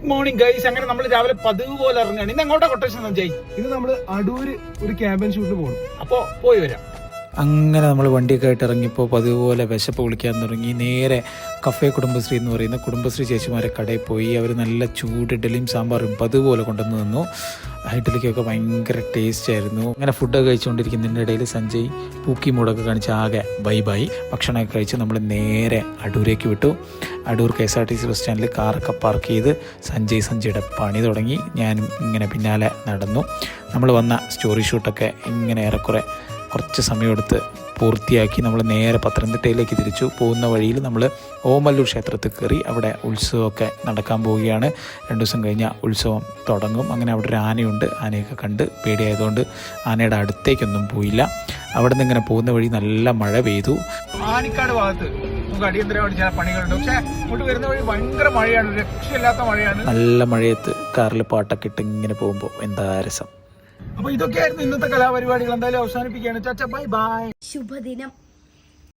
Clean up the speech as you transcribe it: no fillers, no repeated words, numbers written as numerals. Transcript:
Good morning guys. അങ്ങനെ നമ്മൾ രാവിലെ പതിവ് പോലെ ഇറങ്ങുകയാണ്. ഇന്ന് എങ്ങോട്ടാ കൊട്ടേഷൻ സഞ്ജയ്? ഇത് നമ്മൾ അടൂര് ഒരു ക്യാമ്പയിൻ ഷൂട്ടിന് പോകണം. അപ്പോൾ പോയി വരാം. അങ്ങനെ നമ്മൾ വണ്ടിയൊക്കെ ആയിട്ട് ഇറങ്ങിയപ്പോൾ പതിവുപോലെ വിശപ്പ് വിളിക്കാൻ തുടങ്ങി. നേരെ കഫേ കുടുംബശ്രീ എന്ന് പറയുന്ന കുടുംബശ്രീ ചേച്ചിമാരെ കടയിൽ പോയി. അവർ നല്ല ചൂട് ഇഡലിയും സാമ്പാറും പതിവുപോലെ കൊണ്ടുവന്ന് തന്നു. ഇഡലിക്കൊക്കെ ഭയങ്കര ടേസ്റ്റ് ആയിരുന്നു. അങ്ങനെ ഫുഡൊക്കെ കഴിച്ചുകൊണ്ടിരിക്കുന്നതിൻ്റെ ഇടയിൽ സഞ്ജയ് പൂക്കി മൂടൊക്കെ കാണിച്ച് ആകെ ബൈബായി. ഭക്ഷണമൊക്കെ കഴിച്ച് നമ്മൾ നേരെ അടൂരേക്ക് വിട്ടു. അടൂർ KSRTC ബസ് സ്റ്റാൻഡിൽ കാറൊക്കെ പാർക്ക് ചെയ്ത് സഞ്ജയുടെ പണി തുടങ്ങി. ഞാനും ഇങ്ങനെ പിന്നാലെ നടന്നു. നമ്മൾ വന്ന സ്റ്റോറി ഷൂട്ടൊക്കെ ഇങ്ങനെ ഏറെക്കുറെ കുറച്ച് സമയമെടുത്ത് പൂർത്തിയാക്കി നമ്മൾ നേരെ പത്തനംതിട്ടയിലേക്ക് തിരിച്ചു. പോകുന്ന വഴിയിൽ നമ്മൾ ഓമല്ലൂർ ക്ഷേത്രത്തിൽ കയറി. അവിടെ ഉത്സവമൊക്കെ നടക്കാൻ പോവുകയാണ്. 2 ദിവസം കഴിഞ്ഞാൽ ഉത്സവം തുടങ്ങും. അങ്ങനെ അവിടെ ഒരു ആനയുണ്ട്. ആനയൊക്കെ കണ്ട് പേടിയായതുകൊണ്ട് ആനയുടെ അടുത്തേക്കൊന്നും പോയില്ല. അവിടെ നിന്ന് ഇങ്ങനെ പോകുന്ന വഴി നല്ല മഴ പെയ്തു. ആനിക്കാട് ഭാഗത്ത് നമുക്ക് അടിയന്തരമായിട്ട് ചില പണികളുണ്ട്. പക്ഷെ ഇങ്ങോട്ട് വരുന്ന വഴി ഭയങ്കര മഴയാണ്, രക്ഷയില്ലാത്ത മഴയാണ്. നല്ല മഴയത്ത് കാറിൽ പാട്ടൊക്കെ ഇട്ട് ഇങ്ങനെ പോകുമ്പോൾ എന്താ രസം. അപ്പൊ ഇതൊക്കെയായിരുന്നു ഇന്നത്തെ കലാപരിപാടികൾ. എന്തായാലും അവസാനിപ്പിക്കുകയാണ്. ചാച്ച ബൈ ബൈ. ശുഭദിനം.